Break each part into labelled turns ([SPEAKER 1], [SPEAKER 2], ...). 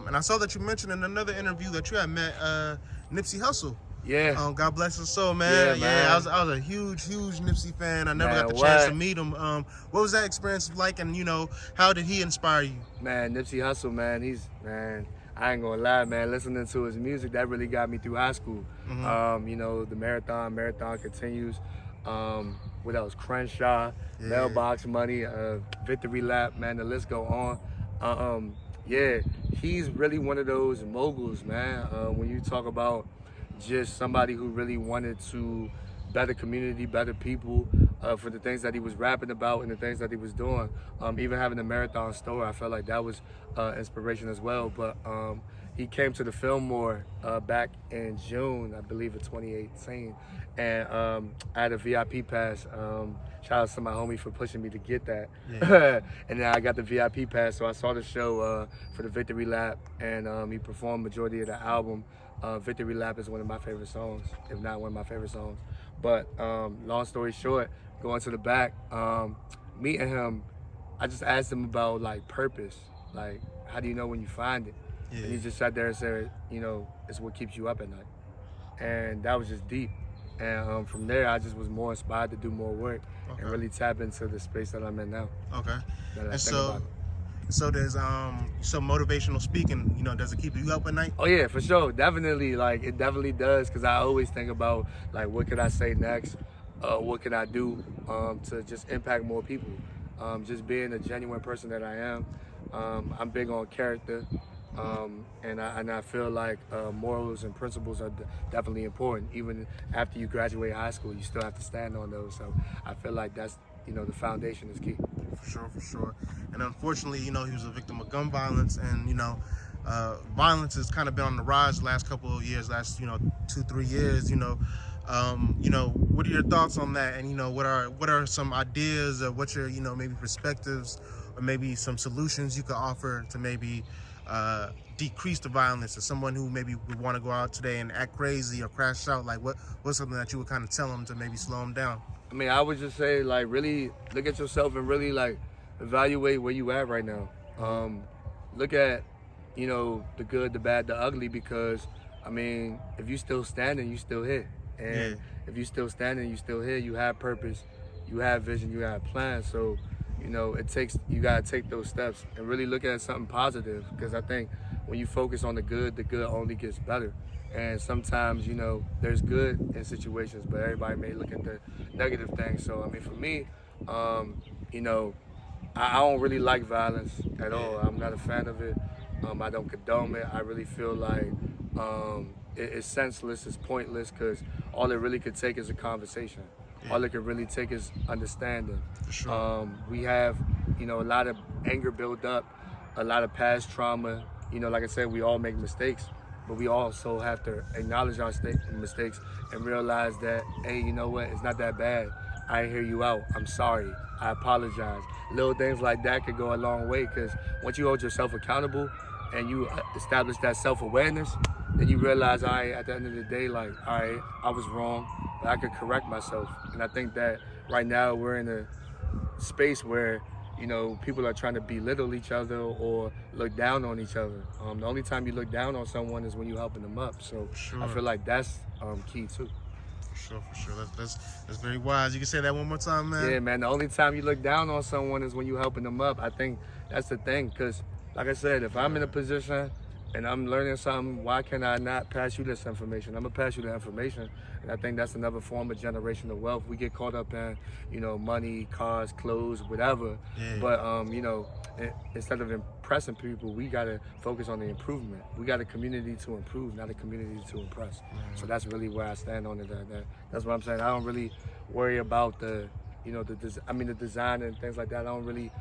[SPEAKER 1] And I saw that you mentioned in another interview that you had met Nipsey Hussle.
[SPEAKER 2] Yeah.
[SPEAKER 1] God bless his soul, man.
[SPEAKER 2] Yeah.
[SPEAKER 1] I was a huge Nipsey fan. I never got the
[SPEAKER 2] what?
[SPEAKER 1] chance to meet him. What was that experience like, and how did he inspire you?
[SPEAKER 2] Man, Nipsey Hussle, man, I ain't gonna lie, man. Listening to his music, that really got me through high school. The marathon continues. What else? Crenshaw, Mailbox Money, Victory Lap, man. The list go on. He's really one of those moguls, man. When you talk about just somebody who really wanted to better community, better people, for the things that he was rapping about and the things that he was doing. Even having a marathon store, I felt like that was inspiration as well. But he came to the Fillmore back in June, I believe, of 2018, and I had a VIP pass. Shout out to my homie for pushing me to get that. And then I got the VIP pass, so I saw the show for the Victory Lap, and he performed majority of the album. Victory Lap is one of my favorite songs, if not one of my favorite songs. But long story short, going to the back, meeting him, I just asked him about like purpose, like how do you know when you find it? And he just sat there and said, it's what keeps you up at night. And that was just deep. And from there, I just was more inspired to do more work and really tap into the space that I'm in now.
[SPEAKER 1] Okay. And so there's so motivational speaking, does it keep you up at night?
[SPEAKER 2] Oh yeah, for sure. Definitely, like it definitely does, because I always think about like what could I say next? What can I do to just impact more people? Just being a genuine person that I am. I'm big on character. And I feel like morals and principles are definitely important. Even after you graduate high school, you still have to stand on those. So I feel like that's, the foundation is key.
[SPEAKER 1] For sure. And unfortunately, he was a victim of gun violence, and violence has kind of been on the rise the last couple of years, last 2-3 years. What are your thoughts on that? And what are some ideas of what your maybe perspectives, or maybe some solutions you could offer to maybe decrease the violence? Or someone who maybe would want to go out today and act crazy or crash out, like what's something that you would kind of tell them to maybe slow them down?
[SPEAKER 2] I mean, I would just say, like, really look at yourself and really, like, evaluate where you at right now. Look at, the good, the bad, the ugly, because, I mean, if you still standing, you still here. And if you still standing, you still here, you have purpose, you have vision, you have plans. So, you got to take those steps and really look at something positive, because I think when you focus on the good only gets better. And sometimes, there's good in situations, but everybody may look at the negative things. So, I mean, for me, I don't really like violence at all. I'm not a fan of it. I don't condone it. I really feel like it's senseless, it's pointless, because all it really could take is a conversation. All it could really take is understanding. We have, a lot of anger built up, a lot of past trauma. Like I said, we all make mistakes, but we also have to acknowledge our mistakes and realize that, hey, you know what? It's not that bad. I hear you out. I'm sorry. I apologize. Little things like that could go a long way, because once you hold yourself accountable and you establish that self-awareness, then you realize, all right, at the end of the day, like, all right, I was wrong, but I could correct myself. And I think that right now we're in a space where, people are trying to belittle each other or look down on each other. The only time you look down on someone is when you're helping them up. So I feel like that's key too.
[SPEAKER 1] For sure. That's very wise. You can say that one more time, man?
[SPEAKER 2] Yeah, man. The only time you look down on someone is when you're helping them up. I think that's the thing, because like I said, if I'm in a position and I'm learning something, why can I not pass you this information? I'm gonna pass you the information. And I think that's another form of generational wealth. We get caught up in, money, cars, clothes, whatever. But, instead of impressing people, we gotta focus on the improvement. We got a community to improve, not a community to impress. So that's really where I stand on it. That's what I'm saying. I don't really worry about the design and things like that. I don't really,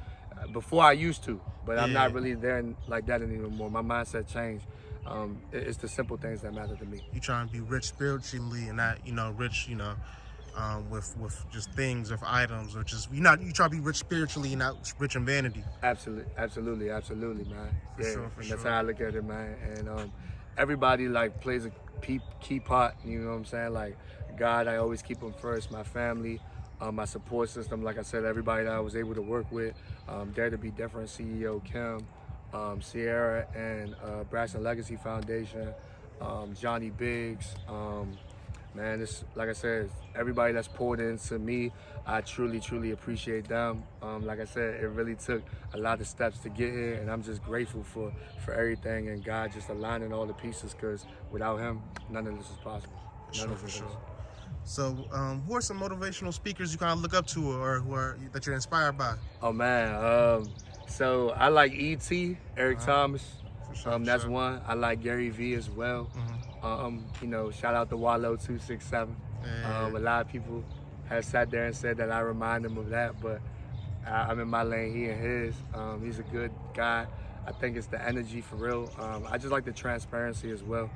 [SPEAKER 2] before I used to, but I'm not really there like that anymore. My mindset changed. It's the simple things that matter to me.
[SPEAKER 1] You trying to be rich spiritually and not, rich, with just things, with items, or just you try to be rich spiritually and not rich in vanity.
[SPEAKER 2] Absolutely, man.
[SPEAKER 1] For sure.
[SPEAKER 2] That's how I look at it, man. And everybody like plays a key part. You know what I'm saying? Like God, I always keep them first. My family, my support system, like I said, everybody that I was able to work with, Dare to Be Different CEO Kim, Sierra and Braxton Legacy Foundation, Johnny Biggs, man, this, like I said, everybody that's poured into me, I truly, truly appreciate them. Like I said, it really took a lot of steps to get here, and I'm just grateful for everything and God just aligning all the pieces, because without him, none of this is possible.
[SPEAKER 1] For sure. So, who are some motivational speakers you kind of look up to, or that you're inspired by?
[SPEAKER 2] Oh man, so I like E.T., Eric Thomas. That's one. I like Gary V as well. You know, shout out to Wallo267. A lot of people have sat there and said that I remind them of that, but I'm in my lane, he in his. He's a good guy. I think it's the energy for real. I just like the transparency as well.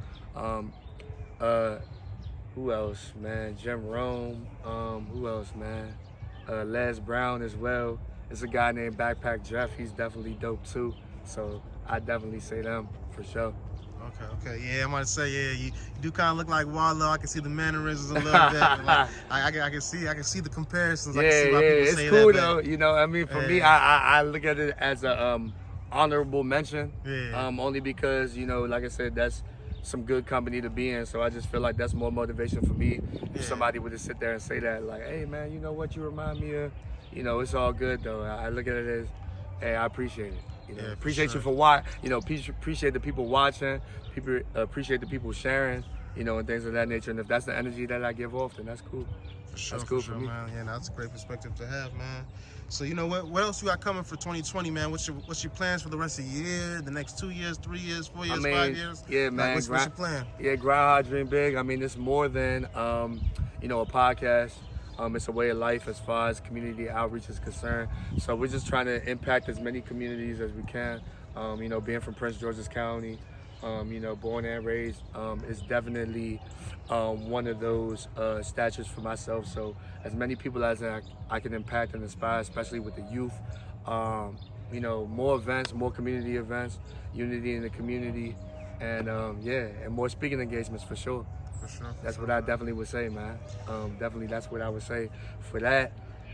[SPEAKER 2] Who else, man? Jim Rome. Who else, man? Les Brown as well. There's a guy named Backpack Jeff. He's definitely dope too. So I definitely say them for sure.
[SPEAKER 1] Okay. Yeah, I'm gonna say, yeah, you do kind of look like Wallo. I can see the mannerisms a little bit. Like, I can see the comparisons.
[SPEAKER 2] Yeah,
[SPEAKER 1] I can see why people
[SPEAKER 2] it's
[SPEAKER 1] say
[SPEAKER 2] cool
[SPEAKER 1] that,
[SPEAKER 2] though. You know, I mean, for me, I look at it as a honorable mention. Only because, you know, like I said, that's some good company to be in. So I just feel like that's more motivation for me. If somebody would just sit there and say that, like, hey man, you know what you remind me of? You know, it's all good though. I look at it as, hey, I appreciate it. You know, appreciate you for you know, appreciate the people watching, people appreciate the people sharing, you know, and things of that nature. And if that's the energy that I give off, then that's cool.
[SPEAKER 1] For sure,
[SPEAKER 2] that's cool
[SPEAKER 1] for
[SPEAKER 2] me.
[SPEAKER 1] Man. Yeah, that's a great perspective to have, man. So you know what else you got coming for 2020, man? What's your plans for the rest of the year, the next 2 years, 3 years, 4 years, 5 years?
[SPEAKER 2] Yeah, man.
[SPEAKER 1] What's your plan?
[SPEAKER 2] Yeah, grind hard, dream big. I mean, it's more than you know, a podcast. It's a way of life as far as community outreach is concerned. So we're just trying to impact as many communities as we can. You know, being from Prince George's County, you know, born and raised, is definitely one of those statures for myself. So as many people as I can impact and inspire, especially with the youth. You know, more events, more community events, unity in the community, and yeah, and more speaking engagements for sure. That's what I definitely would say, man. Definitely, that's what I would say for that.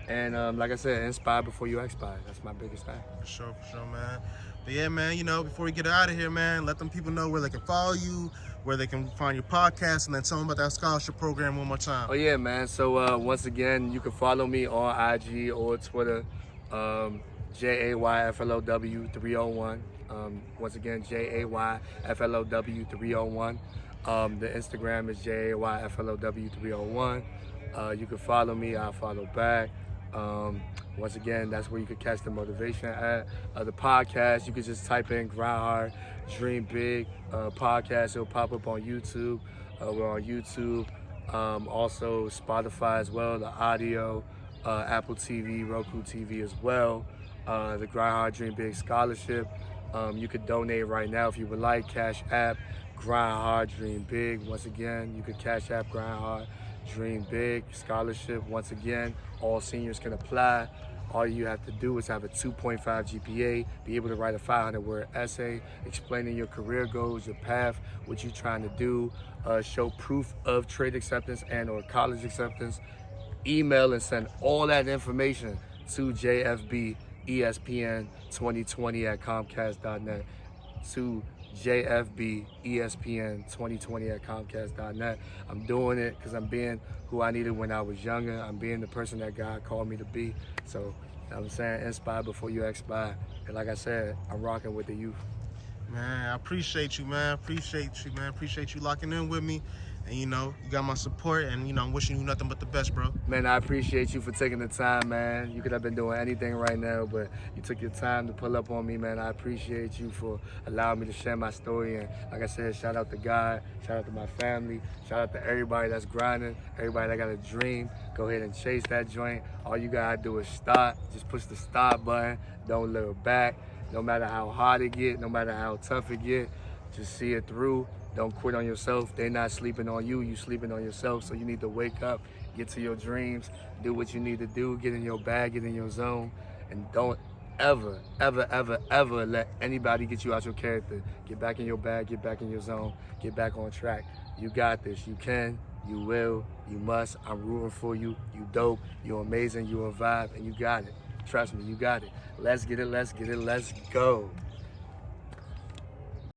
[SPEAKER 2] And like I said, inspire before you expire. That's my biggest thing.
[SPEAKER 1] For sure, man. But yeah, man, you know, before we get out of here, man, let them people know where they can follow you, where they can find your podcast, and then tell them about that scholarship program one more time.
[SPEAKER 2] Oh yeah, man. So once again, you can follow me on IG or Twitter, JayFlow301. Once again, JayFlow301. The Instagram is JayFlow301. You can follow me, I'll follow back. Once again, that's where you can catch the motivation at. The podcast, you can just type in Grind Hard, Dream Big podcast. It'll pop up on YouTube. We're on YouTube. Also Spotify as well, the audio, Apple TV, Roku TV as well. The Grind Hard, Dream Big Scholarship. You could donate right now if you would like. Cash App, Grind Hard, Dream Big. Once again, you could Cash App, Grind Hard, Dream Big Scholarship. Once again, all seniors can apply. All you have to do is have a 2.5 GPA, be able to write a 500-word essay explaining your career goals, your path, what you're trying to do, show proof of trade acceptance and or college acceptance. Email and send all that information to jfbespn2020@comcast.net. To jfbespn2020@comcast.net. I'm doing it because I'm being who I needed when I was younger. I'm being the person that God called me to be. So I'm saying inspire before you expire. And like I said, I'm rocking with the youth.
[SPEAKER 1] Man, I appreciate you, man. Appreciate you locking in with me. And you know, you got my support, and you know, I'm wishing you nothing but the best, bro.
[SPEAKER 2] Man, I appreciate you for taking the time, man. You could have been doing anything right now, but you took your time to pull up on me, man. I appreciate you for allowing me to share my story. And like I said, shout out to God, shout out to my family, shout out to everybody that's grinding, everybody that got a dream. Go ahead and chase that joint. All you gotta do is start. Just push the start button. Don't look back. No matter how hard it get, no matter how tough it get, just see it through. Don't quit on yourself. They're not sleeping on you. You sleeping on yourself. So you need to wake up, get to your dreams, do what you need to do, get in your bag, get in your zone, and don't ever, ever, ever, ever let anybody get you out your character. Get back in your bag, get back in your zone, get back on track. You got this. You can. You will. You must. I'm rooting for you. You dope. You're amazing. You're a vibe, and you got it. Trust me, you got it. Let's get it. Let's get it. Let's go.